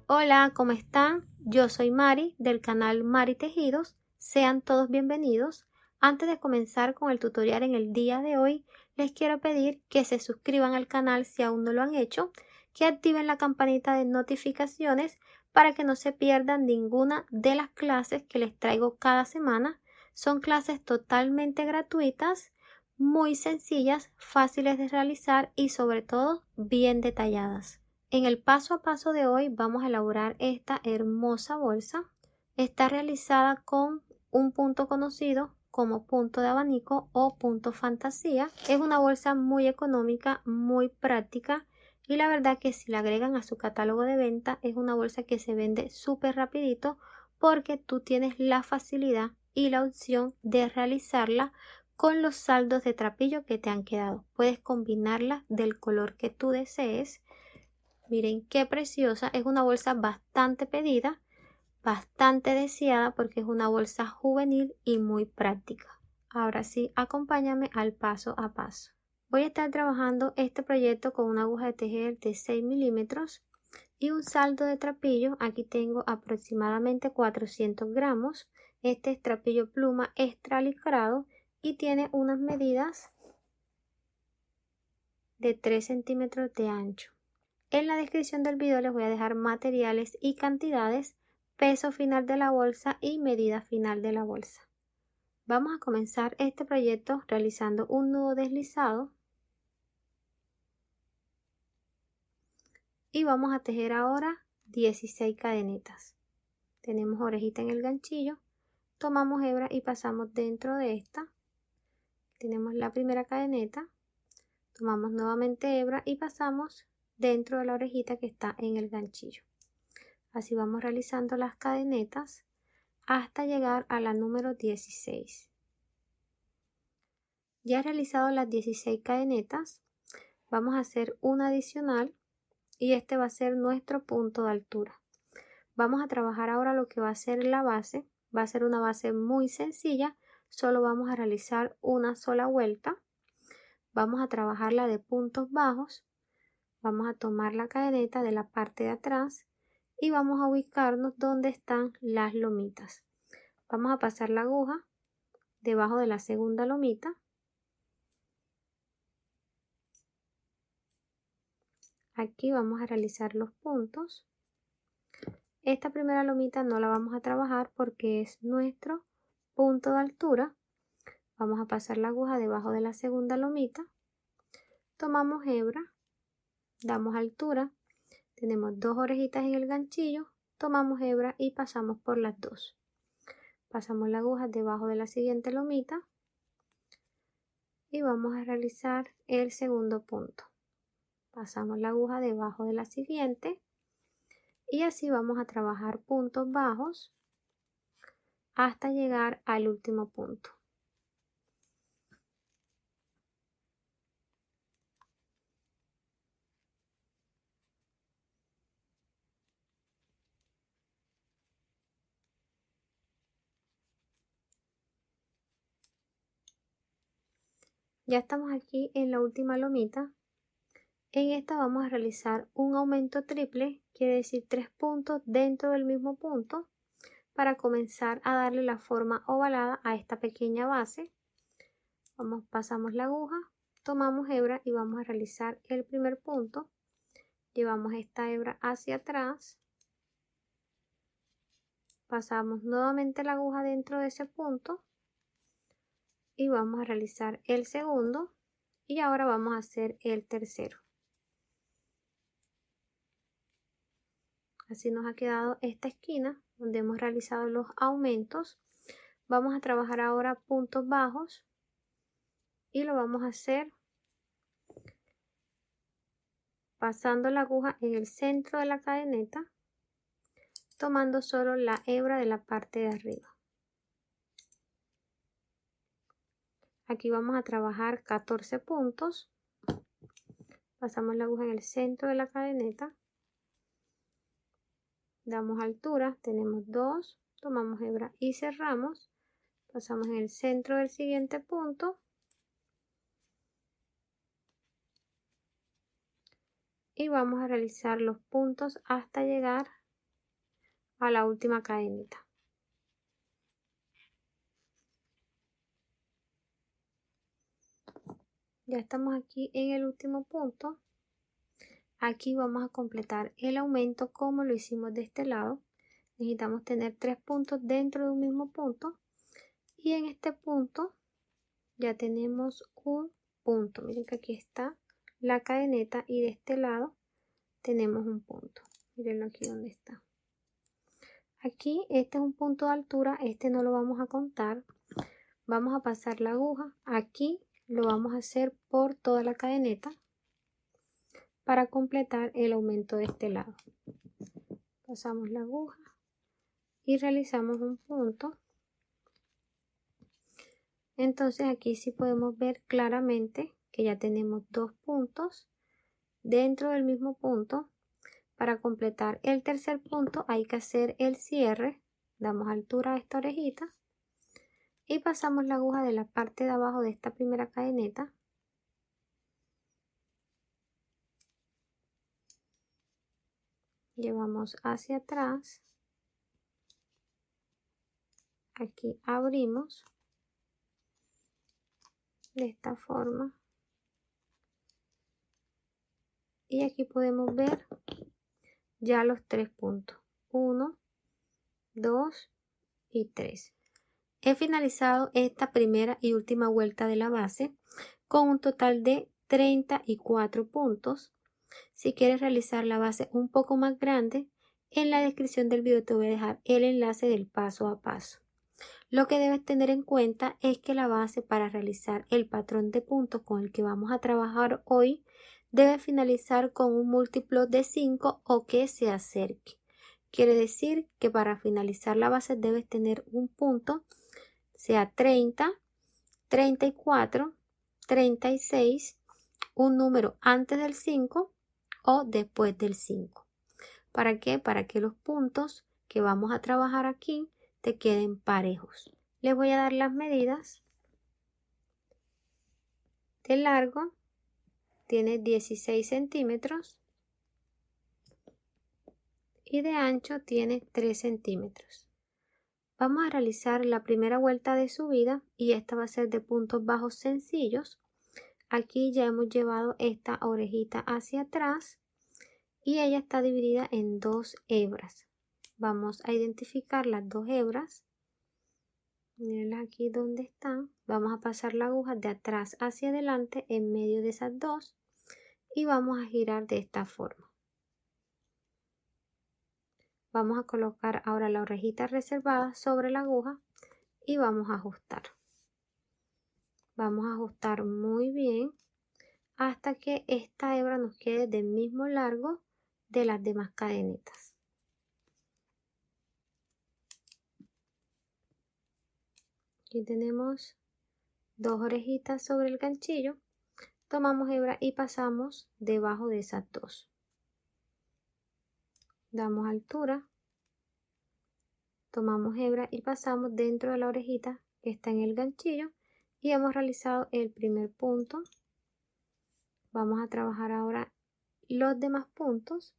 Hola, ¿cómo están? Yo soy Mari del canal Mari Tejidos. Sean todos bienvenidos. Antes de comenzar con el tutorial en el día de hoy, les quiero pedir que se suscriban al canal si aún no lo han hecho, que activen la campanita de notificaciones para que no se pierdan ninguna de las clases que les traigo cada semana. Son clases totalmente gratuitas, muy sencillas, fáciles de realizar y sobre todo bien detalladas. En el paso a paso de hoy vamos a elaborar esta hermosa bolsa. Está realizada con un punto conocido como punto de abanico o punto fantasía. Es una bolsa muy económica, muy práctica y la verdad que si la agregan a su catálogo de venta es una bolsa que se vende súper rapidito porque tú tienes la facilidad y la opción de realizarla con los saldos de trapillo que te han quedado. Puedes combinarla del color que tú desees. Miren qué preciosa, es una bolsa bastante pedida, bastante deseada porque es una bolsa juvenil y muy práctica. Ahora sí, acompáñame al paso a paso. Voy a estar trabajando este proyecto con una aguja de tejer de 6 milímetros y un saldo de trapillo. Aquí tengo aproximadamente 400 gramos. Este es trapillo pluma extra licrado y tiene unas medidas de 3 centímetros de ancho. En la descripción del video les voy a dejar materiales y cantidades, peso final de la bolsa y medida final de la bolsa. Vamos a comenzar este proyecto realizando un nudo deslizado y vamos a tejer ahora 16 cadenetas. Tenemos orejita en el ganchillo, tomamos hebra y pasamos dentro de esta. Tenemos la primera cadeneta, tomamos nuevamente hebra y pasamos dentro de la orejita que está en el ganchillo. Así vamos realizando las cadenetas hasta llegar a la número 16. Ya he realizado las 16 cadenetas, vamos a hacer una adicional y este va a ser nuestro punto de altura. Vamos a trabajar ahora lo que va a ser la base. Va a ser una base muy sencilla, solo vamos a realizar una sola vuelta. Vamos a trabajarla de puntos bajos. Vamos a tomar la cadeneta de la parte de atrás y vamos a ubicarnos donde están las lomitas. Vamos a pasar la aguja debajo de la segunda lomita. Aquí vamos a realizar los puntos. Esta primera lomita no la vamos a trabajar porque es nuestro punto de altura. Vamos a pasar la aguja debajo de la segunda lomita. Tomamos hebra, damos altura. Tenemos dos orejitas en el ganchillo. Tomamos hebra y pasamos por las dos. Pasamos la aguja debajo de la siguiente lomita y vamos a realizar el segundo punto. Pasamos la aguja debajo de la siguiente y así vamos a trabajar puntos bajos hasta llegar al último punto. Ya estamos aquí en la última lomita. En esta vamos a realizar un aumento triple, quiere decir 3 puntos dentro del mismo punto para comenzar a darle la forma ovalada a esta pequeña base. Pasamos la aguja, tomamos hebra y vamos a realizar el primer punto. Llevamos esta hebra hacia atrás, pasamos nuevamente la aguja dentro de ese punto y vamos a realizar el segundo y ahora vamos a hacer el tercero. Así nos ha quedado esta esquina donde hemos realizado los aumentos. Vamos a trabajar ahora puntos bajos y lo vamos a hacer pasando la aguja en el centro de la cadeneta, tomando solo la hebra de la parte de arriba. Aquí vamos a trabajar 14 puntos. Pasamos la aguja en el centro de la cadeneta, damos altura, tenemos 2, tomamos hebra y cerramos. Pasamos en el centro del siguiente punto y vamos a realizar los puntos hasta llegar a la última cadenita. Ya estamos aquí en el último punto. Aquí vamos a completar el aumento como lo hicimos de este lado. Necesitamos tener 3 puntos dentro de un mismo punto. Y en este punto ya tenemos un punto. Miren que aquí está la cadeneta y de este lado tenemos un punto. Mirenlo aquí donde está. Aquí este es un punto de altura. Este no lo vamos a contar. Vamos a pasar la aguja. Aquí lo vamos a hacer por toda la cadeneta para completar el aumento de este lado. Pasamos la aguja y realizamos un punto. Entonces aquí sí podemos ver claramente que ya tenemos 2 puntos dentro del mismo punto. Para completar el tercer punto hay que hacer el cierre. Damos altura a esta orejita y pasamos la aguja de la parte de abajo de esta primera cadeneta. Llevamos hacia atrás. Aquí abrimos de esta forma. Y aquí podemos ver ya los 3 puntos. 1, 2 y 3. He finalizado esta primera y última vuelta de la base con un total de 34 puntos. Si quieres realizar la base un poco más grande, en la descripción del video te voy a dejar el enlace del paso a paso. Lo que debes tener en cuenta es que la base para realizar el patrón de puntos con el que vamos a trabajar hoy debe finalizar con un múltiplo de 5 o que se acerque. Quiere decir que para finalizar la base debes tener un punto, sea 30, 34, 36, un número antes del 5 o después del 5. ¿Para qué? Para que los puntos que vamos a trabajar aquí te queden parejos. Les voy a dar las medidas. De largo tiene 16 centímetros y de ancho tiene 3 centímetros. Vamos a realizar la primera vuelta de subida y esta va a ser de puntos bajos sencillos. Aquí ya hemos llevado esta orejita hacia atrás y ella está dividida en 2 hebras. Vamos a identificar las 2 hebras. Mirenlas aquí donde están. Vamos a pasar la aguja de atrás hacia adelante en medio de esas 2 y vamos a girar de esta forma. Vamos a colocar ahora la orejita reservada sobre la aguja y vamos a ajustar. Vamos a ajustar muy bien hasta que esta hebra nos quede del mismo largo de las demás cadenitas. Aquí tenemos 2 orejitas sobre el ganchillo. Tomamos hebra y pasamos debajo de esas 2. Damos altura. Tomamos hebra y pasamos dentro de la orejita que está en el ganchillo y hemos realizado el primer punto. Vamos a trabajar ahora los demás puntos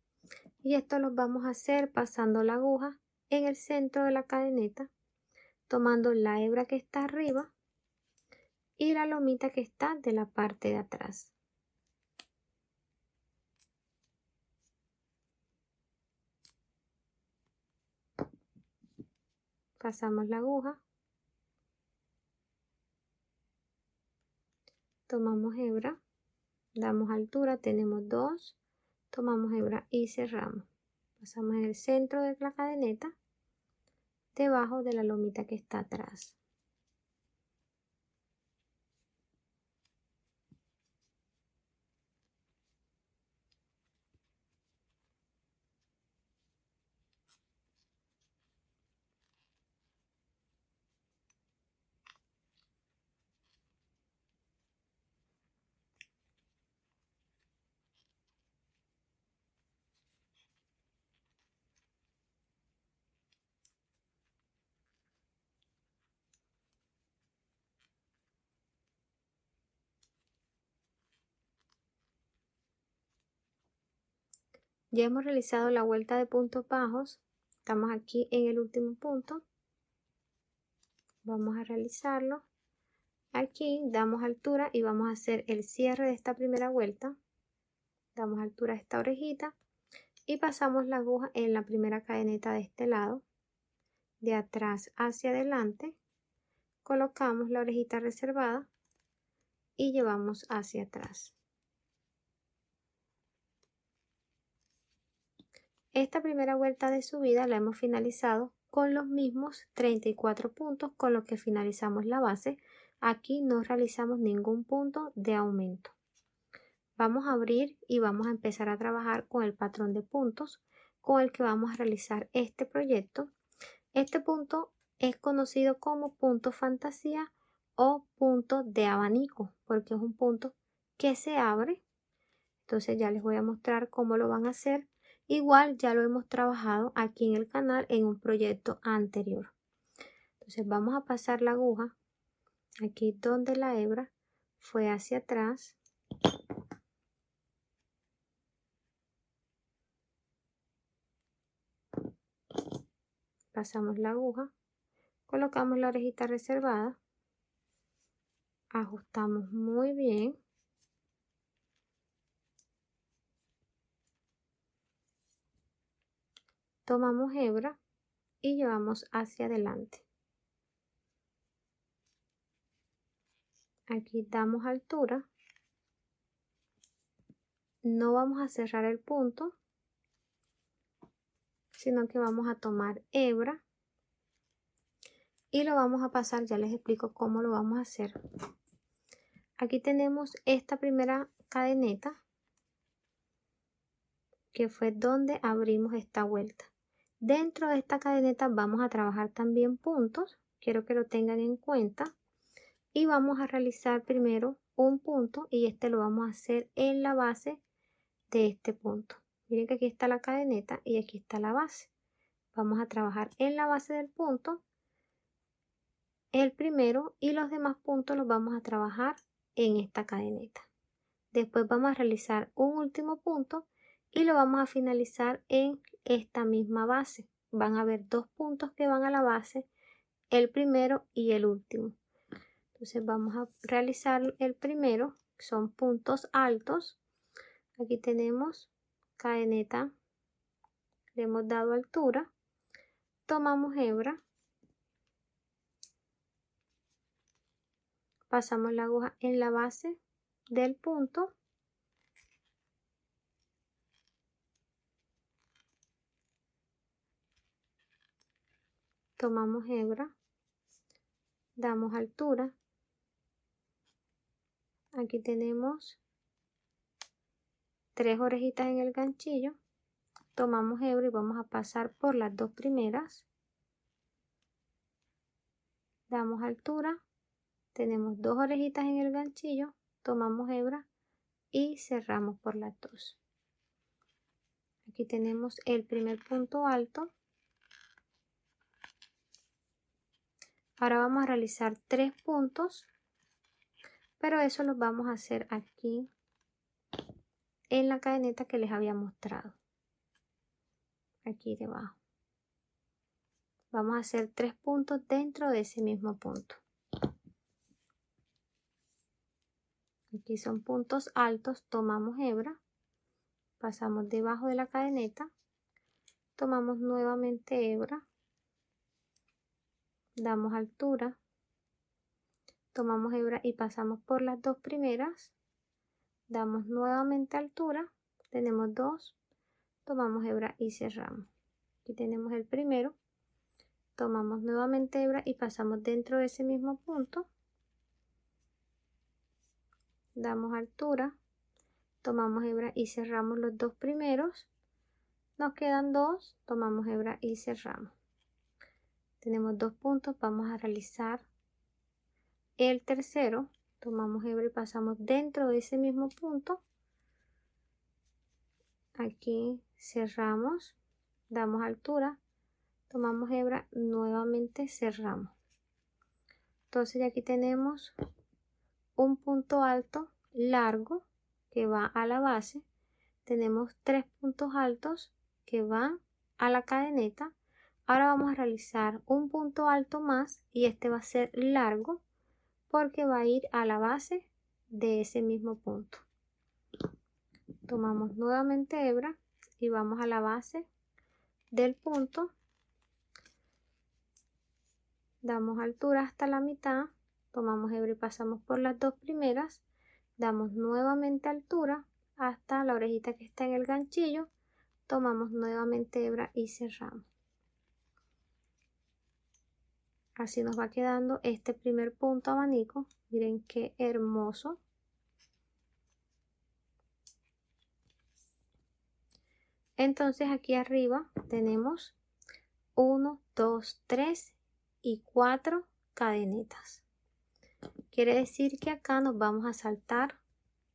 y esto los vamos a hacer pasando la aguja en el centro de la cadeneta, tomando la hebra que está arriba y la lomita que está de la parte de atrás. Pasamos la aguja, tomamos hebra, damos altura, tenemos 2, tomamos hebra y cerramos. Pasamos en el centro de la cadeneta, debajo de la lomita que está atrás. Ya hemos realizado la vuelta de puntos bajos. Estamos aquí en el último punto. Vamos a realizarlo. Aquí damos altura y vamos a hacer el cierre de esta primera vuelta. Damos altura a esta orejita y pasamos la aguja en la primera cadeneta de este lado, de atrás hacia adelante. Colocamos la orejita reservada y llevamos hacia atrás. Esta primera vuelta de subida la hemos finalizado con los mismos 34 puntos con los que finalizamos la base. Aquí no realizamos ningún punto de aumento. Vamos a abrir y vamos a empezar a trabajar con el patrón de puntos con el que vamos a realizar este proyecto. Este punto es conocido como punto fantasía o punto de abanico porque es un punto que se abre. Entonces ya les voy a mostrar cómo lo van a hacer. Igual ya lo hemos trabajado aquí en el canal en un proyecto anterior. Entonces vamos a pasar la aguja aquí donde la hebra fue hacia atrás. Pasamos la aguja, colocamos la orejita reservada, ajustamos muy bien. Tomamos hebra y llevamos hacia adelante. Aquí damos altura. No vamos a cerrar el punto, sino que vamos a tomar hebra y lo vamos a pasar. Ya les explico cómo lo vamos a hacer. Aquí tenemos esta primera cadeneta que fue donde abrimos esta vuelta. Dentro de esta cadeneta vamos a trabajar también puntos, quiero que lo tengan en cuenta, y vamos a realizar primero un punto y este lo vamos a hacer en la base de este punto. Miren que aquí está la cadeneta y aquí está la base. Vamos a trabajar en la base del punto el primero y los demás puntos los vamos a trabajar en esta cadeneta. Después vamos a realizar un último punto y lo vamos a finalizar en esta misma base. Van a haber dos puntos que van a la base, el primero y el último. Entonces vamos a realizar el primero, son puntos altos. Aquí tenemos cadeneta, le hemos dado altura, tomamos hebra, pasamos la aguja en la base del punto, tomamos hebra, damos altura. Aquí tenemos 3 orejitas en el ganchillo, tomamos hebra y vamos a pasar por las dos primeras, damos altura, tenemos 2 orejitas en el ganchillo, tomamos hebra y cerramos por las dos. Aquí tenemos el primer punto alto. Ahora vamos a realizar 3 puntos, pero eso los vamos a hacer aquí en la cadeneta que les había mostrado, aquí debajo. Vamos a hacer 3 puntos dentro de ese mismo punto. Aquí son puntos altos, tomamos hebra, pasamos debajo de la cadeneta, tomamos nuevamente hebra, damos altura, tomamos hebra y pasamos por las dos primeras, damos nuevamente altura, tenemos 2, tomamos hebra y cerramos. Aquí tenemos el primero, tomamos nuevamente hebra y pasamos dentro de ese mismo punto, damos altura, tomamos hebra y cerramos los dos primeros, nos quedan 2, tomamos hebra y cerramos. Tenemos 2 puntos, vamos a realizar el tercero, tomamos hebra y pasamos dentro de ese mismo punto, aquí cerramos, damos altura, tomamos hebra, nuevamente cerramos. Entonces aquí tenemos un punto alto largo que va a la base, tenemos 3 puntos altos que van a la cadeneta, Ahora vamos a realizar un punto alto más y este va a ser largo porque va a ir a la base de ese mismo punto. Tomamos nuevamente hebra y vamos a la base del punto, damos altura hasta la mitad, tomamos hebra y pasamos por las dos primeras, damos nuevamente altura hasta la orejita que está en el ganchillo, tomamos nuevamente hebra y cerramos. Así nos va quedando este primer punto abanico. Miren qué hermoso. Entonces aquí arriba tenemos 1, 2, 3 y 4 cadenetas. Quiere decir que acá nos vamos a saltar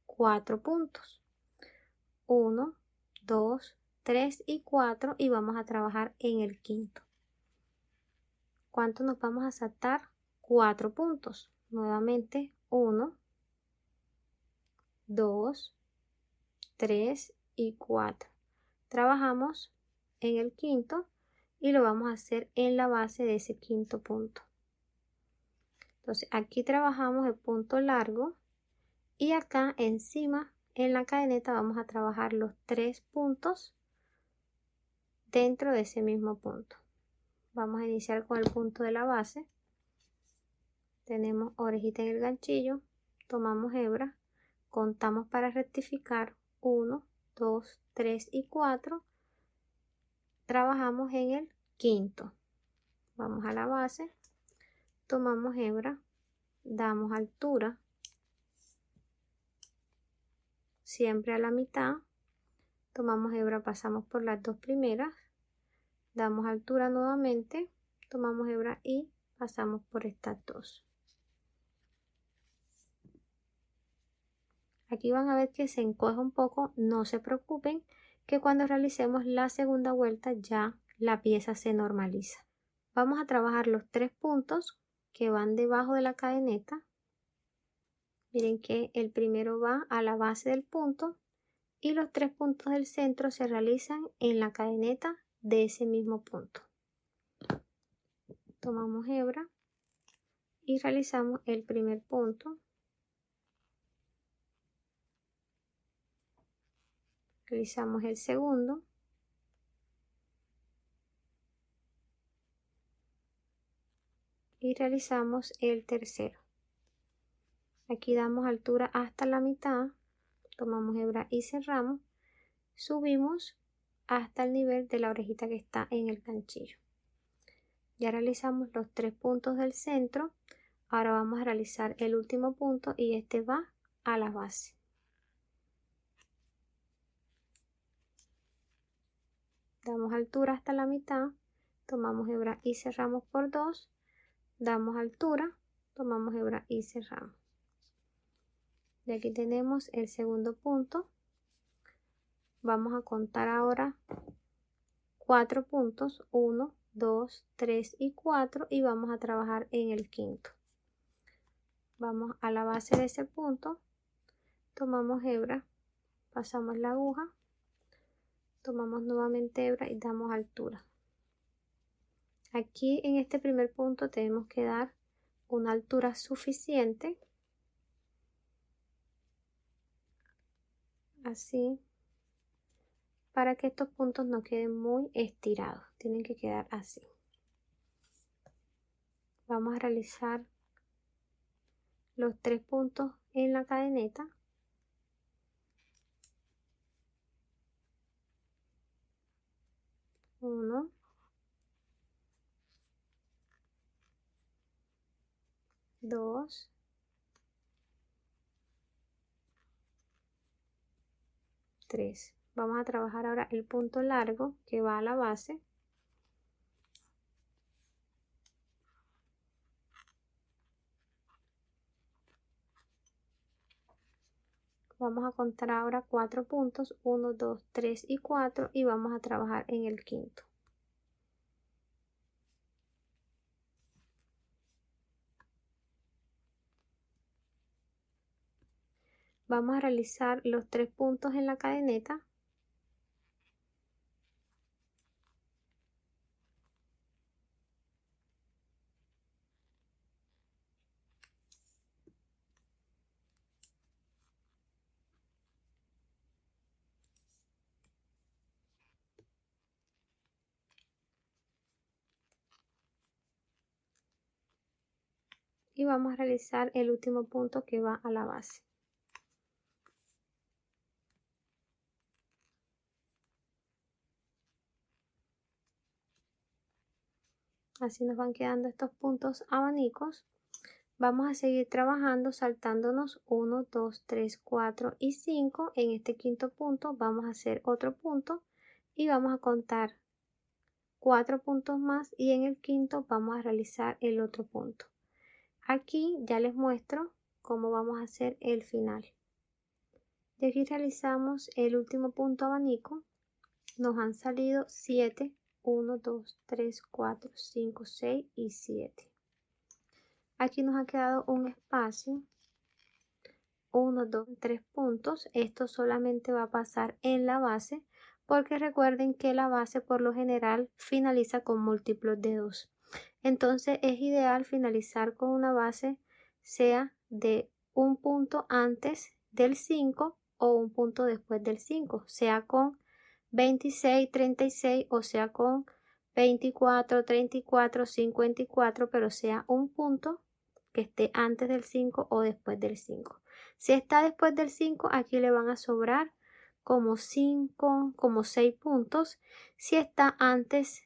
4 puntos. 1, 2, 3 y 4 y vamos a trabajar en el quinto. ¿Cuánto nos vamos a saltar? 4 puntos. Nuevamente 1, 2, 3 y 4. Trabajamos en el quinto y lo vamos a hacer en la base de ese quinto punto. Entonces aquí trabajamos el punto largo y acá encima en la cadeneta vamos a trabajar los 3 puntos dentro de ese mismo punto. Vamos a iniciar con el punto de la base. Tenemos orejita en el ganchillo, tomamos hebra, contamos para rectificar 1, 2, 3 y 4. Trabajamos en el quinto. Vamos a la base, tomamos hebra, damos altura, siempre a la mitad, tomamos hebra, pasamos por las dos primeras, damos altura nuevamente, tomamos hebra y pasamos por estas dos. Aquí van a ver que se encoge un poco, no se preocupen que cuando realicemos la segunda vuelta ya la pieza se normaliza. Vamos a trabajar los 3 puntos que van debajo de la cadeneta. Miren que el primero va a la base del punto y los 3 puntos del centro se realizan en la cadeneta de ese mismo punto. Tomamos hebra y realizamos el primer punto. Realizamos el segundo. Y realizamos el tercero. Aquí damos altura hasta la mitad, tomamos hebra y cerramos, subimos hasta el nivel de la orejita que está en el ganchillo. Ya realizamos los 3 puntos del centro, ahora vamos a realizar el último punto y este va a la base. Damos altura hasta la mitad, tomamos hebra y cerramos por 2, damos altura, tomamos hebra y cerramos. Y aquí tenemos el segundo punto. Vamos a contar ahora 4 puntos, 1, 2, 3 y 4 y vamos a trabajar en el quinto. Vamos a la base de ese punto, tomamos hebra, pasamos la aguja, tomamos nuevamente hebra y damos altura. Aquí en este primer punto tenemos que dar una altura suficiente, así, para que estos puntos no queden muy estirados, tienen que quedar así. Vamos a realizar los 3 puntos en la cadeneta. Uno, dos, tres. Vamos a trabajar ahora el punto largo que va a la base. Vamos a contar ahora 4 puntos, 1, 2, 3 y 4 y vamos a trabajar en el quinto. Vamos a realizar los 3 puntos en la cadeneta. y vamos a realizar el último punto que va a la base. Así nos van quedando estos puntos abanicos. Vamos a seguir trabajando saltándonos 1, 2, 3, 4 y 5. En este quinto punto vamos a hacer otro punto y vamos a contar 4 puntos más, y en el quinto vamos a realizar el otro punto. Aquí ya les muestro cómo vamos a hacer el final. Y aquí realizamos el último punto abanico. Nos han salido 7, 1, 2, 3, 4, 5, 6 y 7. Aquí nos ha quedado un espacio, 1, 2, 3 puntos. Esto solamente va a pasar en la base, porque recuerden que la base por lo general finaliza con múltiplos de 2. Entonces es ideal finalizar con una base, sea de un punto antes del 5 o un punto después del 5, sea con 26, 36 o sea con 24, 34, 54, pero sea un punto que esté antes del 5 o después del 5. Si está después del 5, aquí le van a sobrar como 5, como 6 puntos. Si está antes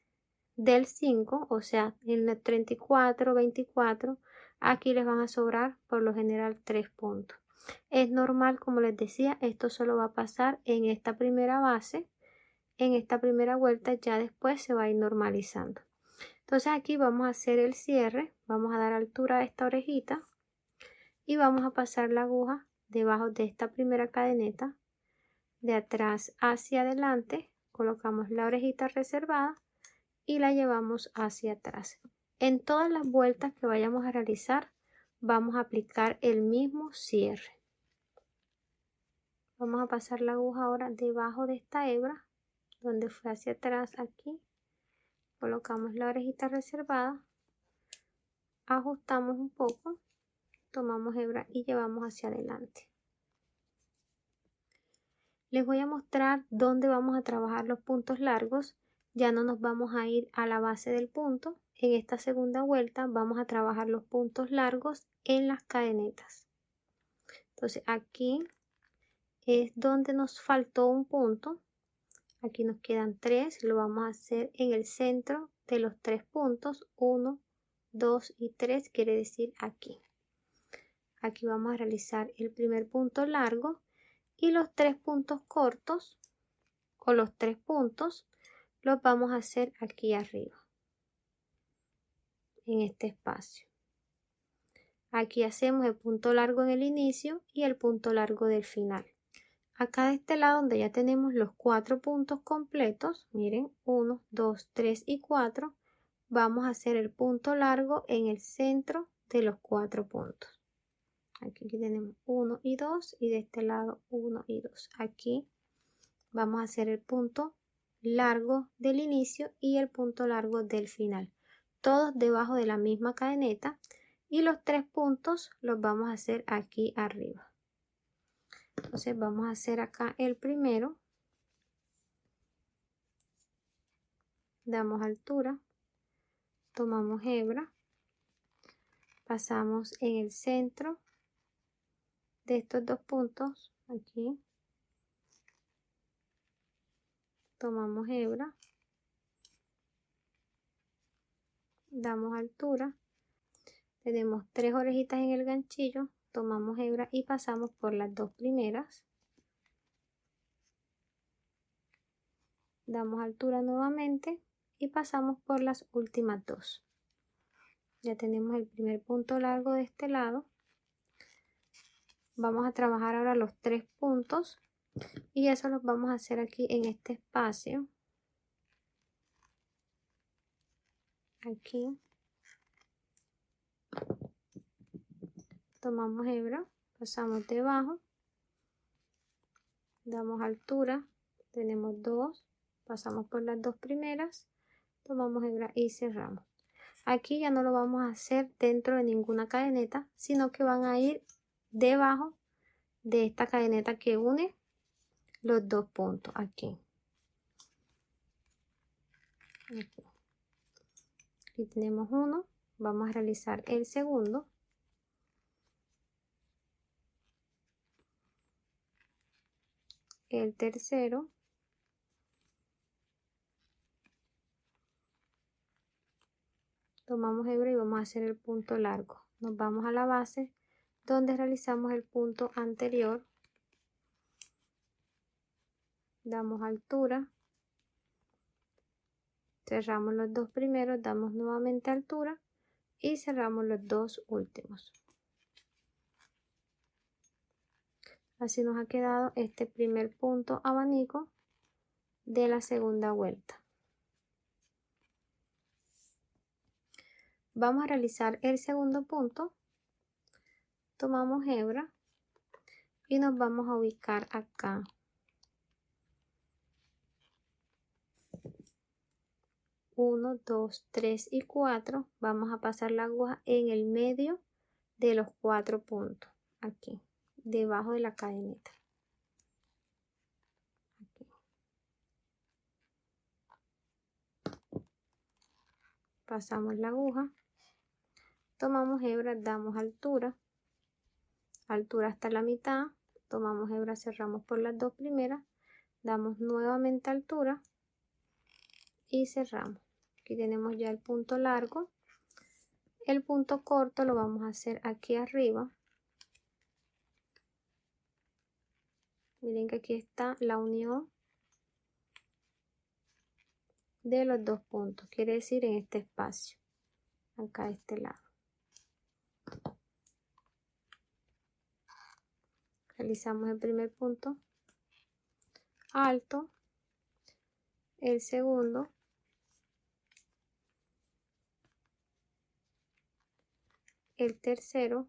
del 5, o sea, en el 34, 24, aquí les van a sobrar por lo general 3 puntos. Es normal, como les decía, esto solo va a pasar en esta primera base, en esta primera vuelta, ya después se va a ir normalizando. Entonces aquí vamos a hacer el cierre, vamos a dar altura a esta orejita y vamos a pasar la aguja debajo de esta primera cadeneta, de atrás hacia adelante, colocamos la orejita reservada y la llevamos hacia atrás. En todas las vueltas que vayamos a realizar vamos a aplicar el mismo cierre. Vamos a pasar la aguja ahora debajo de esta hebra, donde fue hacia atrás. Aquí colocamos la orejita reservada, ajustamos un poco, tomamos hebra y llevamos hacia adelante. Les voy a mostrar dónde vamos a trabajar los puntos largos. Ya no nos vamos a ir a la base del punto. En esta segunda vuelta vamos a trabajar los puntos largos en las cadenetas. Entonces aquí es donde nos faltó un punto. Aquí nos quedan 3, lo vamos a hacer en el centro de los 3 puntos, 1, 2 y 3, quiere decir aquí. Aquí vamos a realizar el primer punto largo y los 3 puntos cortos, o los 3 puntos, los vamos a hacer aquí arriba, en este espacio. Aquí hacemos el punto largo en el inicio y el punto largo del final. Acá de este lado, donde ya tenemos los 4 puntos completos, miren, 1, 2, 3 y 4, vamos a hacer el punto largo en el centro de los 4 puntos. Aquí tenemos 1 y 2 y de este lado 1 y 2. Aquí vamos a hacer el punto largo del inicio y el punto largo del final, todos debajo de la misma cadeneta, y los 3 puntos los vamos a hacer aquí arriba. Entonces vamos a hacer acá el primero, damos altura, tomamos hebra, pasamos en el centro de estos 2 puntos, aquí, tomamos hebra, damos altura, tenemos 3 orejitas en el ganchillo, tomamos hebra y pasamos por las 2 primeras, damos altura nuevamente y pasamos por las últimas 2. Ya tenemos el primer punto largo de este lado. Vamos a trabajar ahora los 3 puntos y eso los vamos a hacer aquí en este espacio. Aquí tomamos hebra, pasamos debajo, damos altura, tenemos 2, pasamos por las 2 primeras, tomamos hebra y cerramos. Aquí ya no lo vamos a hacer dentro de ninguna cadeneta, sino que van a ir debajo de esta cadeneta que une los 2 puntos aquí. Aquí tenemos uno, vamos a realizar el segundo. el tercero, tomamos hebra y vamos a hacer el punto largo. Nos vamos a la base donde realizamos el punto anterior, damos altura, cerramos los dos primeros, damos nuevamente altura y cerramos los dos últimos. Así nos ha quedado este primer punto abanico de la segunda vuelta. Vamos a realizar el segundo punto. Tomamos hebra y nos vamos a ubicar acá. Uno, 2, 3 y 4. Vamos a pasar la aguja en el medio de los 4 puntos. Aquí, debajo de la cadeneta. Aquí. Pasamos la aguja. Tomamos hebra, damos altura hasta la mitad, tomamos hebra, cerramos por las dos primeras, damos nuevamente altura y cerramos. Aquí tenemos ya el punto largo. El punto corto lo vamos a hacer aquí arriba. Miren que aquí está la unión de los dos puntos, quiere decir en este espacio, acá a este lado. Realizamos el primer punto alto, el segundo, el tercero,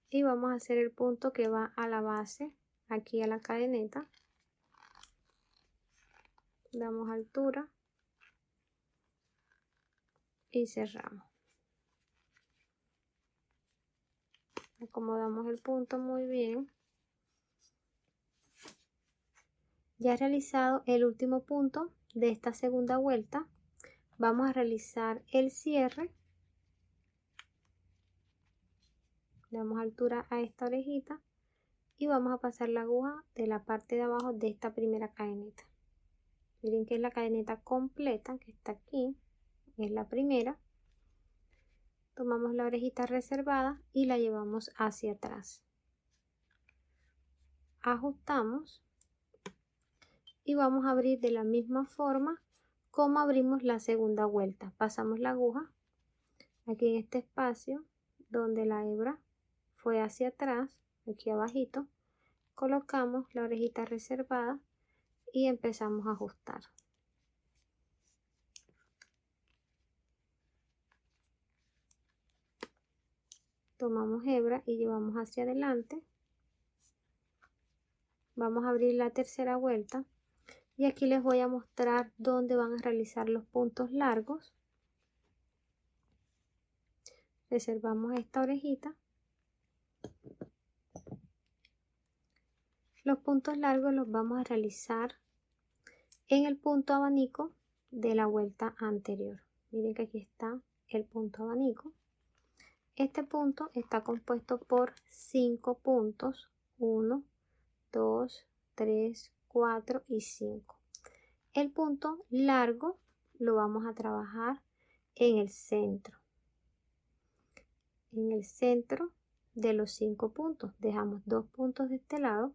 y vamos a hacer el punto que va a la base, aquí a la cadeneta. Damos altura y cerramos. Acomodamos el punto muy bien. Ya realizado el último punto de esta segunda vuelta, vamos a realizar el cierre. Damos altura a esta orejita y vamos a pasar la aguja de la parte de abajo de esta primera cadeneta. Miren que es la cadeneta completa que está aquí, es la primera. Tomamos la orejita reservada y la llevamos hacia atrás. Ajustamos y vamos a abrir de la misma forma como abrimos la segunda vuelta. Pasamos la aguja aquí en este espacio donde la hebra fue hacia atrás, aquí abajito, colocamos la orejita reservada y empezamos a ajustar. Tomamos hebra y llevamos hacia adelante. Vamos a abrir la tercera vuelta y aquí les voy a mostrar dónde van a realizar los puntos largos. Reservamos esta orejita. Los puntos largos los vamos a realizar en el punto abanico de la vuelta anterior. Miren que aquí está el punto abanico. Este punto está compuesto por 5 puntos, 1, 2, 3, 4 y 5. El punto largo lo vamos a trabajar en el centro. En el centro de los 5 puntos dejamos 2 puntos de este lado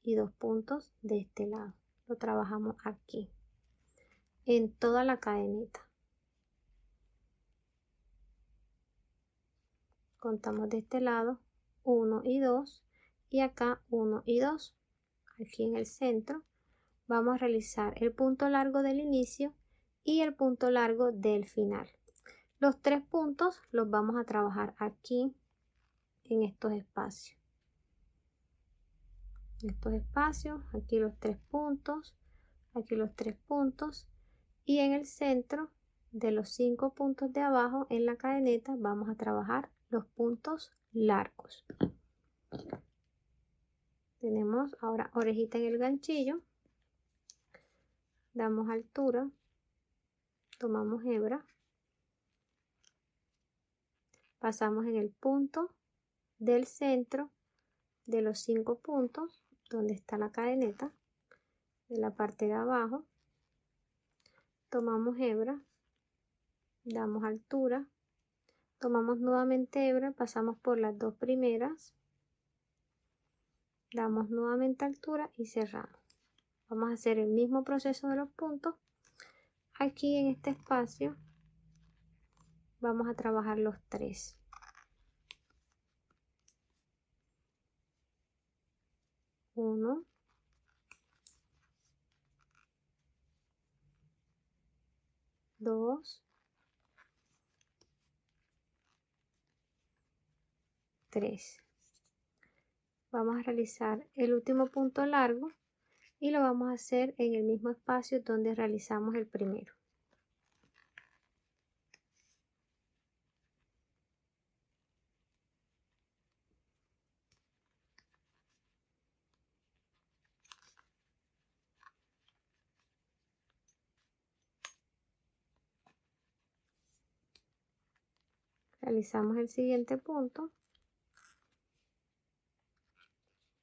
y 2 puntos de este lado. Lo trabajamos aquí, en toda la cadeneta. Contamos de este lado 1 y 2 y acá 1 y 2. Aquí en el centro vamos a realizar el punto largo del inicio y el punto largo del final. Los 3 puntos los vamos a trabajar aquí en estos espacios. Aquí los 3 puntos, aquí los 3 puntos y en el centro de los 5 puntos de abajo en la cadeneta vamos a trabajar los puntos largos. Tenemos ahora orejita en el ganchillo, damos altura, tomamos hebra, pasamos en el punto del centro de los 5 puntos, donde está la cadeneta, de la parte de abajo. Tomamos hebra, damos altura, tomamos nuevamente hebra, pasamos por las dos primeras, damos nuevamente altura y cerramos. Vamos a hacer el mismo proceso de los puntos. Aquí en este espacio vamos a trabajar los 3. Uno, dos, 3. Vamos a realizar el último punto largo y lo vamos a hacer en el mismo espacio donde realizamos el primero. Realizamos el siguiente punto,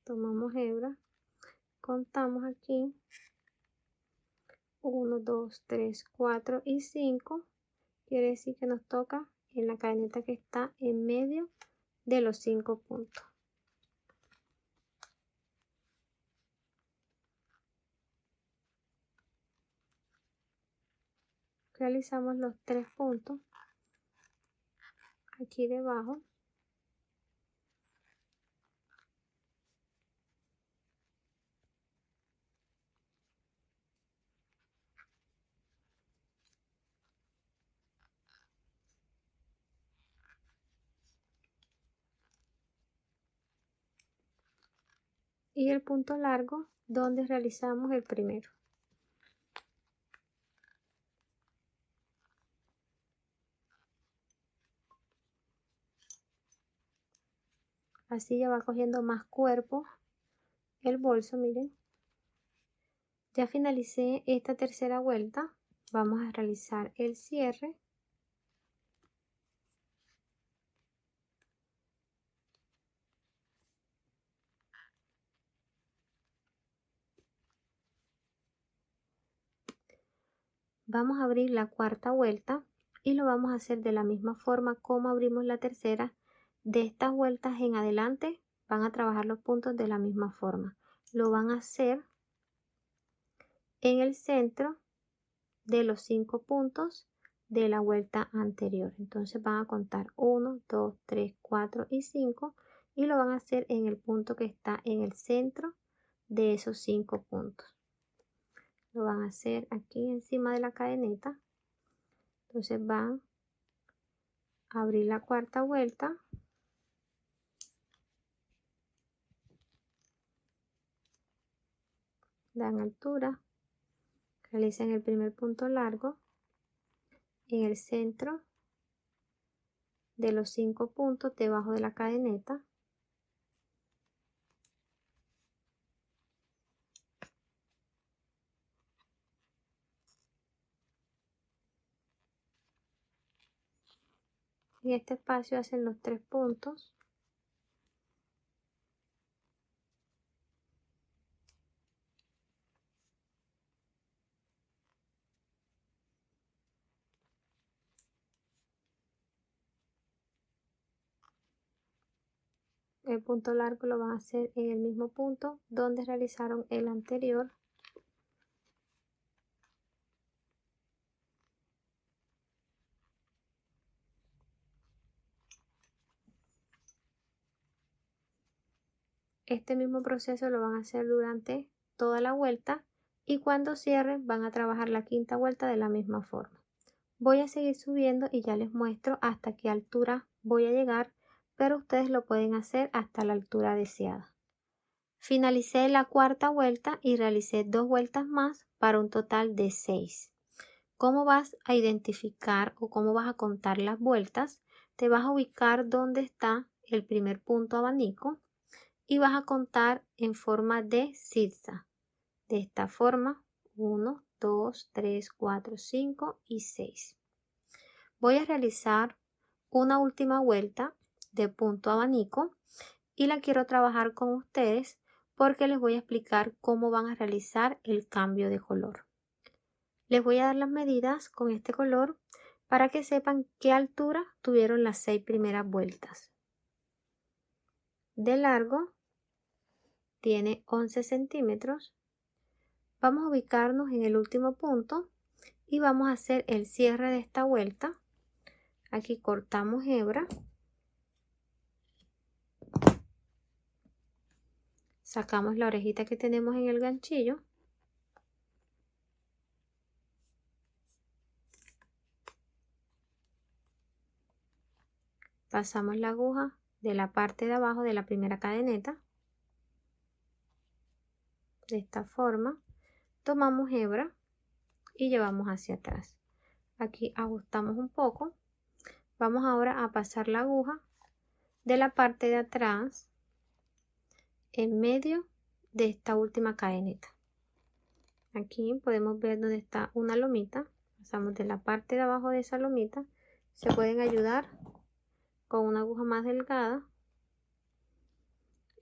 tomamos hebra, contamos aquí 1, 2, 3, 4 y 5, quiere decir que nos toca en la cadeneta que está en medio de los 5 puntos. Realizamos los 3 puntos aquí debajo. Y el punto largo donde realizamos el primero. Así ya va cogiendo más cuerpo el bolso, miren. Ya finalicé esta tercera vuelta. Vamos a realizar el cierre. Vamos a abrir la cuarta vuelta y lo vamos a hacer de la misma forma como abrimos la tercera. De estas vueltas en adelante van a trabajar los puntos de la misma forma. Lo van a hacer en el centro de los 5 puntos de la vuelta anterior. Entonces van a contar 1, 2, 3, 4 y 5 y lo van a hacer en el punto que está en el centro de esos 5 puntos. Lo van a hacer aquí encima de la cadeneta. Entonces van a abrir la cuarta vuelta, dan altura, realizan el primer punto largo en el centro de los 5 puntos debajo de la cadeneta. En este espacio hacen los 3 puntos. El punto largo lo van a hacer en el mismo punto donde realizaron el anterior. Este mismo proceso lo van a hacer durante toda la vuelta y cuando cierren van a trabajar la quinta vuelta de la misma forma. Voy a seguir subiendo y ya les muestro hasta qué altura voy a llegar, pero ustedes lo pueden hacer hasta la altura deseada. Finalicé la cuarta vuelta y realicé 2 vueltas más para un total de 6. ¿Cómo vas a identificar o cómo vas a contar las vueltas? Te vas a ubicar donde está el primer punto abanico y vas a contar en forma de zigzag. De esta forma, 1, 2, 3, 4, 5 y 6. Voy a realizar una última vuelta de punto abanico y la quiero trabajar con ustedes porque les voy a explicar cómo van a realizar el cambio de color. Les voy a dar las medidas con este color para que sepan qué altura tuvieron las 6 primeras vueltas. De largo tiene 11 centímetros. Vamos a ubicarnos en el último punto y vamos a hacer el cierre de esta vuelta. Aquí cortamos hebra, sacamos la orejita que tenemos en el ganchillo, pasamos la aguja de la parte de abajo de la primera cadeneta, de esta forma, tomamos hebra y llevamos hacia atrás. Aquí ajustamos un poco. Vamos ahora a pasar la aguja de la parte de atrás en medio de esta última cadeneta. Aquí podemos ver dónde está una lomita. Pasamos de la parte de abajo de esa lomita. Se pueden ayudar con una aguja más delgada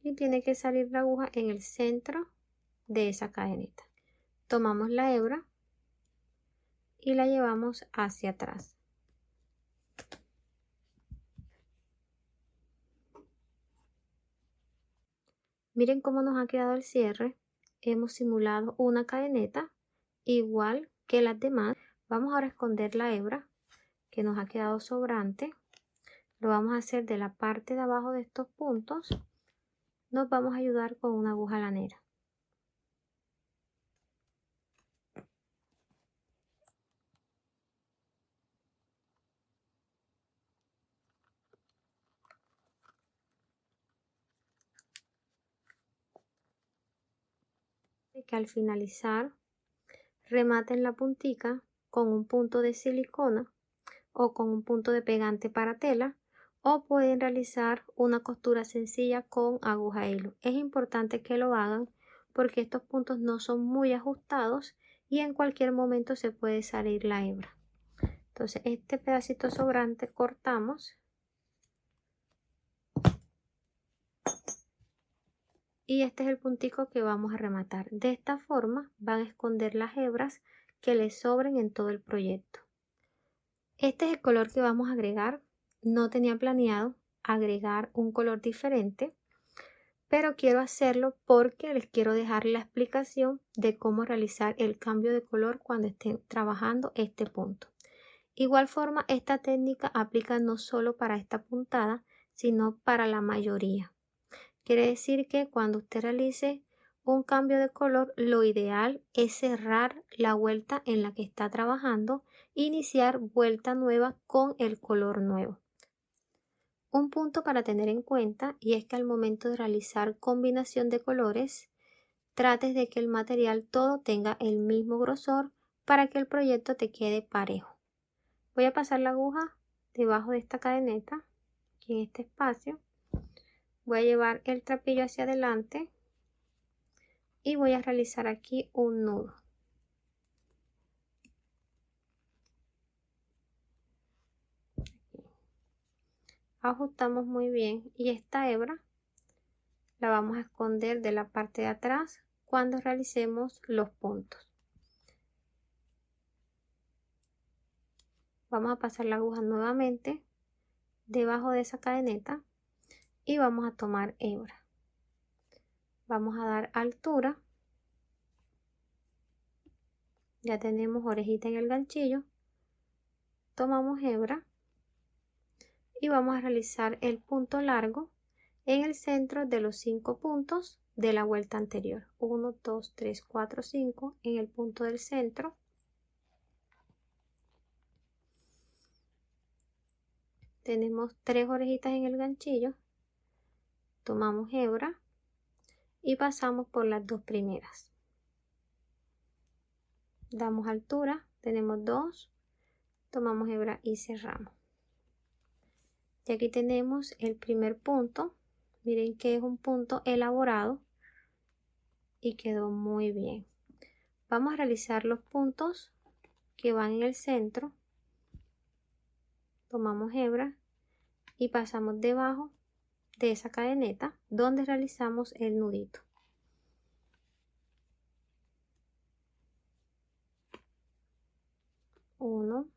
y tiene que salir la aguja en el centro de esa cadeneta. Tomamos la hebra y la llevamos hacia atrás. Miren cómo nos ha quedado el cierre. Hemos simulado una cadeneta igual que las demás. Vamos ahora a esconder la hebra que nos ha quedado sobrante. Lo vamos a hacer de la parte de abajo de estos puntos. Nos vamos a ayudar con una aguja lanera. Que al finalizar rematen la puntica con un punto de silicona o con un punto de pegante para tela, o pueden realizar una costura sencilla con aguja hilo. Es importante que lo hagan porque estos puntos no son muy ajustados y en cualquier momento se puede salir la hebra. Entonces este pedacito sobrante cortamos y este es el puntico que vamos a rematar. De esta forma van a esconder las hebras que les sobren en todo el proyecto. Este es el color que vamos a agregar. No tenía planeado agregar un color diferente, pero quiero hacerlo porque les quiero dejar la explicación de cómo realizar el cambio de color cuando estén trabajando este punto. Igual forma, esta técnica aplica no solo para esta puntada, sino para la mayoría. Quiere decir que cuando usted realice un cambio de color, lo ideal es cerrar la vuelta en la que está trabajando e iniciar vuelta nueva con el color nuevo. Un punto para tener en cuenta y es que al momento de realizar combinación de colores, trates de que el material todo tenga el mismo grosor para que el proyecto te quede parejo. Voy a pasar la aguja debajo de esta cadeneta, aquí en este espacio. Voy a llevar el trapillo hacia adelante y voy a realizar aquí un nudo. Ajustamos muy bien y esta hebra la vamos a esconder de la parte de atrás cuando realicemos los puntos. Vamos a pasar la aguja nuevamente debajo de esa cadeneta y vamos a tomar hebra. Vamos a dar altura. Ya tenemos orejita en el ganchillo. Tomamos hebra y vamos a realizar el punto largo en el centro de los 5 puntos de la vuelta anterior. 1, 2, 3, 4, 5 en el punto del centro. Tenemos 3 orejitas en el ganchillo. Tomamos hebra y pasamos por las 2 primeras. Damos altura, tenemos 2, tomamos hebra y cerramos. Y aquí tenemos el primer punto. Miren que es un punto elaborado y quedó muy bien. Vamos a realizar los puntos que van en el centro. Tomamos hebra y pasamos debajo de esa cadeneta donde realizamos el nudito. Uno,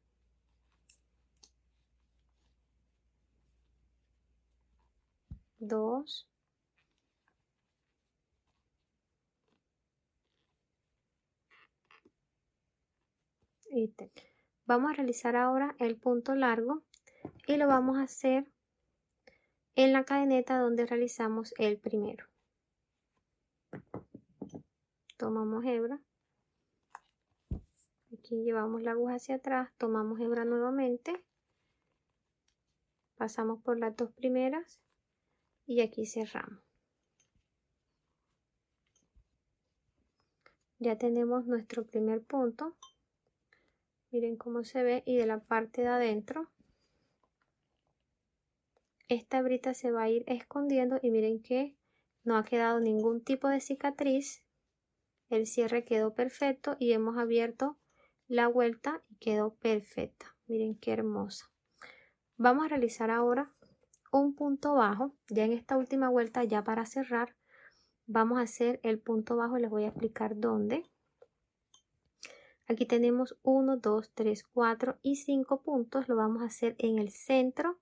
dos, y tres. Vamos a realizar ahora el punto largo y lo vamos a hacer en la cadeneta donde realizamos el primero. Tomamos hebra, aquí llevamos la aguja hacia atrás, tomamos hebra nuevamente, pasamos por las dos primeras y aquí cerramos. Ya tenemos nuestro primer punto, miren cómo se ve, y de la parte de adentro esta hebrita se va a ir escondiendo y miren que no ha quedado ningún tipo de cicatriz. El cierre quedó perfecto y hemos abierto la vuelta y quedó perfecta. Miren qué hermosa. Vamos a realizar ahora un punto bajo. Ya en esta última vuelta, ya para cerrar, vamos a hacer el punto bajo. Les voy a explicar dónde. Aquí tenemos 1, 2, 3, 4 y 5 puntos. Lo vamos a hacer en el centro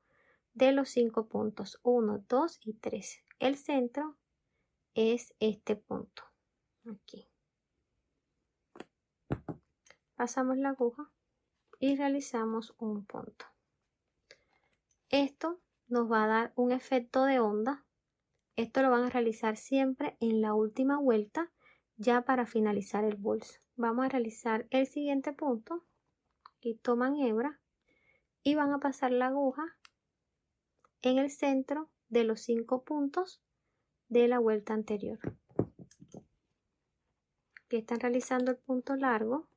de los 5 puntos. 1, 2 y 3. El centro es este punto. Aquí. Pasamos la aguja y realizamos un punto. Esto nos va a dar un efecto de onda. Esto lo van a realizar siempre en la última vuelta, ya para finalizar el bolso. Vamos a realizar el siguiente punto. Aquí toman hebra y van a pasar la aguja en el centro de los 5 puntos de la vuelta anterior. Aquí están realizando el punto largo.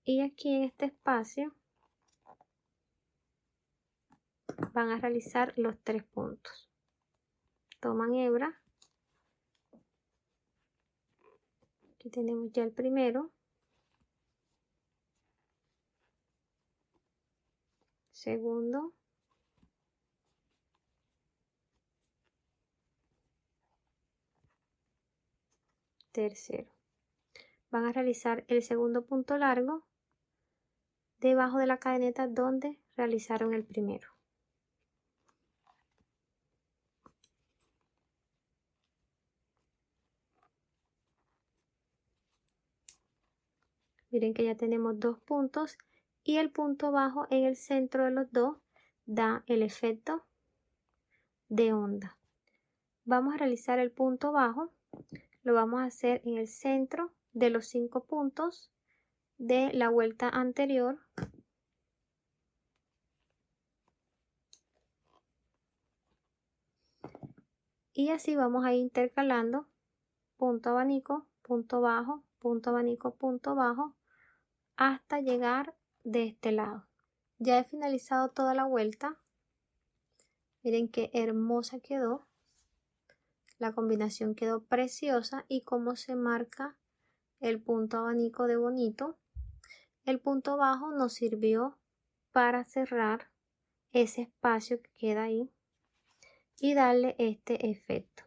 Y aquí en este espacio van a realizar los 3 puntos. Toman hebra. Aquí tenemos ya el primero. Segundo. Tercero. Van a realizar el segundo punto largo debajo de la cadeneta donde realizaron el primero. Miren que ya tenemos 2 puntos y el punto bajo en el centro de los dos da el efecto de onda. Vamos a realizar el punto bajo, lo vamos a hacer en el centro de los 5 puntos de la vuelta anterior. Y así vamos a ir intercalando punto abanico, punto bajo, punto abanico, punto bajo, hasta llegar de este lado. Ya he finalizado toda la vuelta. Miren qué hermosa quedó. La combinación quedó preciosa y cómo se marca el punto abanico de bonito. El punto bajo nos sirvió para cerrar ese espacio que queda ahí y darle este efecto.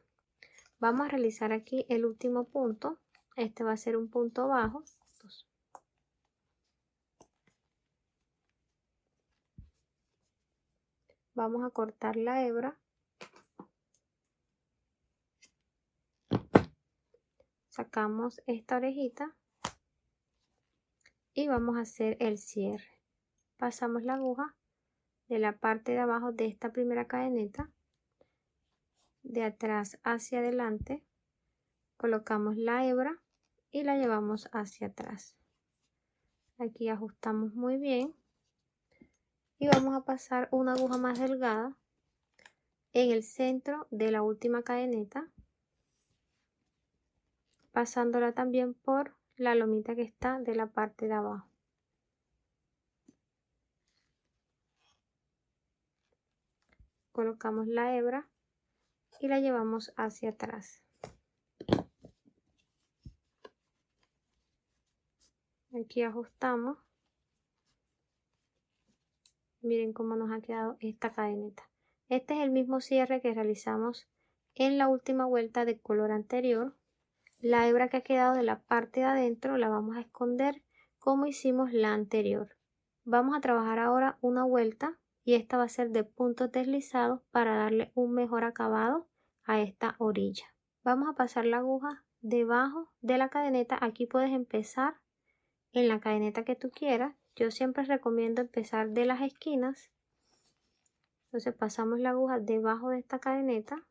Vamos a realizar aquí el último punto. Este va a ser un punto bajo. Vamos a cortar la hebra. Sacamos esta orejita y vamos a hacer el cierre. Pasamos la aguja de la parte de abajo de esta primera cadeneta, de atrás hacia adelante, colocamos la hebra y la llevamos hacia atrás. Aquí ajustamos muy bien y vamos a pasar una aguja más delgada en el centro de la última cadeneta, pasándola también por la lomita que está de la parte de abajo. Colocamos la hebra y la llevamos hacia atrás. Aquí ajustamos. Miren cómo nos ha quedado esta cadeneta. Este es el mismo cierre que realizamos en la última vuelta de color anterior. La hebra que ha quedado de la parte de adentro la vamos a esconder como hicimos la anterior. Vamos a trabajar ahora una vuelta y esta va a ser de puntos deslizados para darle un mejor acabado a esta orilla. Vamos a pasar la aguja debajo de la cadeneta. Aquí puedes empezar en la cadeneta que tú quieras. Yo siempre recomiendo empezar de las esquinas. Entonces pasamos la aguja debajo de esta cadeneta.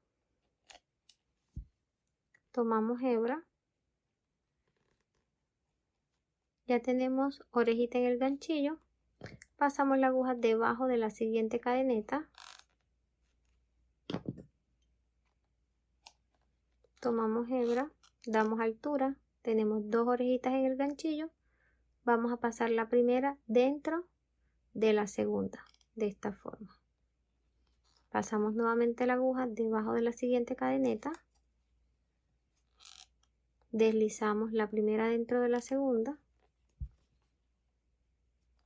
Tomamos hebra. Ya tenemos orejita en el ganchillo. Pasamos la aguja debajo de la siguiente cadeneta. Tomamos hebra, damos altura, tenemos 2 orejitas en el ganchillo. Vamos a pasar la primera dentro de la segunda, de esta forma. Pasamos nuevamente la aguja debajo de la siguiente cadeneta. Deslizamos la primera dentro de la segunda.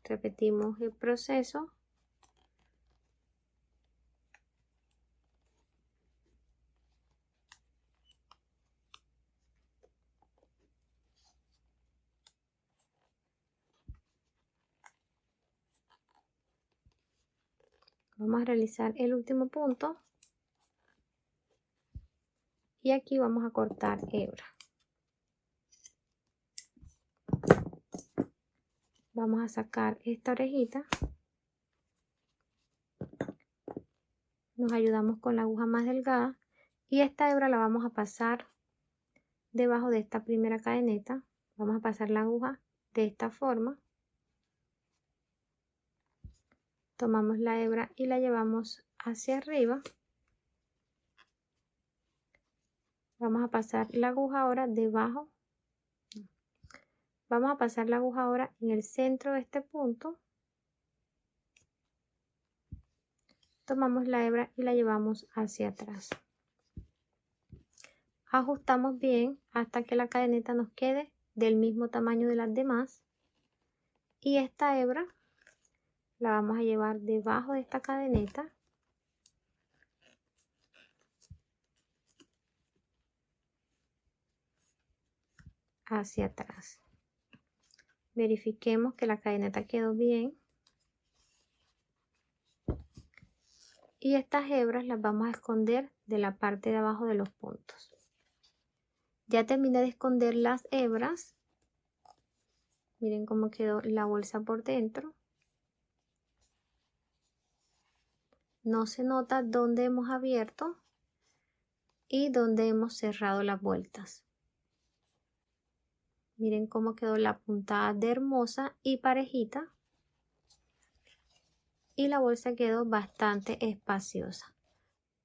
Repetimos el proceso. Vamos a realizar el último punto. Y aquí vamos a cortar hebra. Vamos a sacar esta orejita. Nos ayudamos con la aguja más delgada y esta hebra la vamos a pasar debajo de esta primera cadeneta. Vamos a pasar la aguja de esta forma. Tomamos la hebra y la llevamos hacia arriba. Vamos a pasar la aguja ahora debajo. Vamos a pasar la aguja ahora en el centro de este punto. Tomamos la hebra y la llevamos hacia atrás. Ajustamos bien hasta que la cadeneta nos quede del mismo tamaño de las demás. Y esta hebra la vamos a llevar debajo de esta cadeneta. Hacia atrás. Verifiquemos que la cadeneta quedó bien. Y estas hebras las vamos a esconder de la parte de abajo de los puntos. Ya terminé de esconder las hebras. Miren cómo quedó la bolsa por dentro. No se nota dónde hemos abierto y dónde hemos cerrado las vueltas. Miren cómo quedó la puntada de hermosa y parejita. Y la bolsa quedó bastante espaciosa.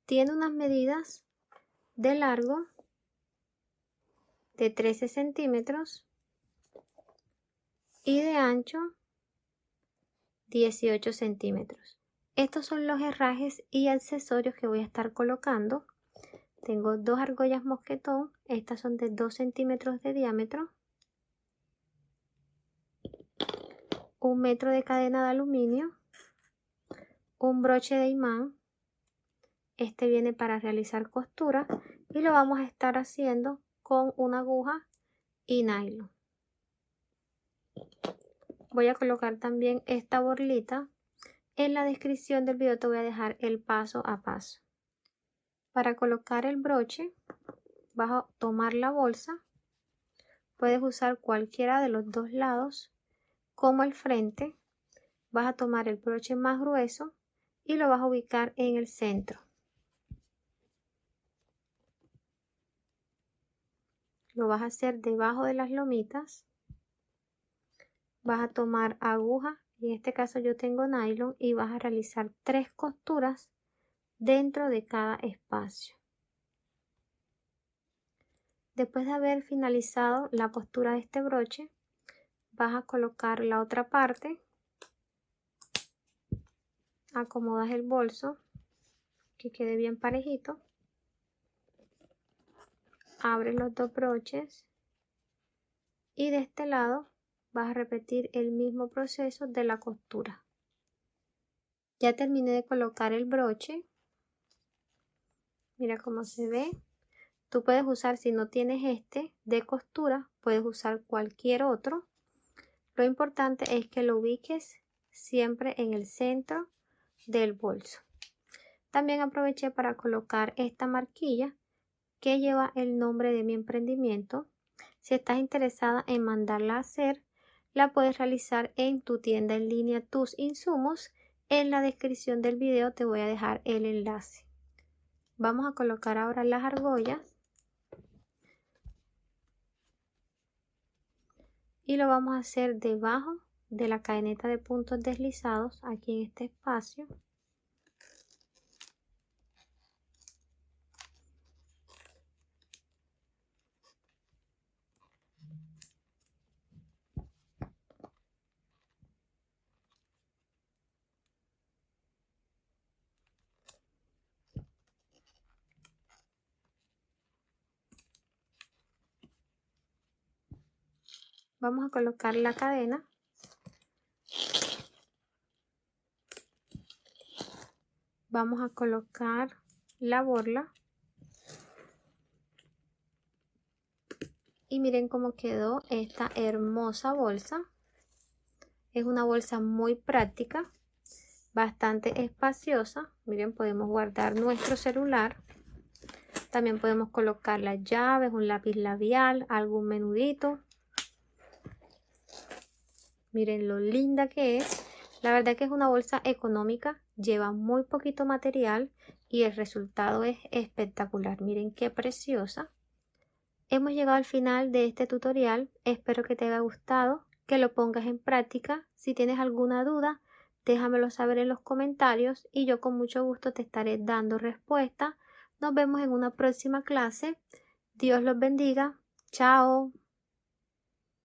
Tiene unas medidas de largo de 13 centímetros y de ancho 18 centímetros. Estos son los herrajes y accesorios que voy a estar colocando. Tengo 2 argollas mosquetón, estas son de 2 centímetros de diámetro, 1 metro de cadena de aluminio, un broche de imán. Este viene para realizar costura y lo vamos a estar haciendo con una aguja y nylon. Voy a colocar también esta borlita. En la descripción del video te voy a dejar el paso a paso. Para colocar el broche vas a tomar la bolsa. Puedes usar cualquiera de los dos lados como el frente. Vas a tomar el broche más grueso y lo vas a ubicar en el centro. Lo vas a hacer debajo de las lomitas. Vas a tomar aguja, y en este caso yo tengo nylon, y vas a realizar 3 costuras dentro de cada espacio. Después de haber finalizado la costura de este broche, vas a colocar la otra parte. Acomodas el bolso que quede bien parejito. Abres los 2 broches y de este lado vas a repetir el mismo proceso de la costura. Ya terminé de colocar el broche. Mira cómo se ve. Tú puedes usar, si no tienes este de costura, puedes usar cualquier otro. Lo importante es que lo ubiques siempre en el centro del bolso. También aproveché para colocar esta marquilla que lleva el nombre de mi emprendimiento. Si estás interesada en mandarla a hacer, la puedes realizar en tu tienda en línea Tus Insumos. En la descripción del video te voy a dejar el enlace. Vamos a colocar ahora las argollas y lo vamos a hacer debajo de la cadeneta de puntos deslizados aquí en este espacio. Vamos a colocar la cadena. Vamos a colocar la borla. Y miren cómo quedó esta hermosa bolsa. Es una bolsa muy práctica, bastante espaciosa. Miren, podemos guardar nuestro celular. También podemos colocar las llaves, un lápiz labial, algún menudito. Miren lo linda que es. La verdad que es una bolsa económica, lleva muy poquito material y el resultado es espectacular. Miren qué preciosa. Hemos llegado al final de este tutorial. Espero que te haya gustado, que lo pongas en práctica. Si tienes alguna duda, déjamelo saber en los comentarios y yo con mucho gusto te estaré dando respuesta. Nos vemos en una próxima clase. Dios los bendiga. Chao.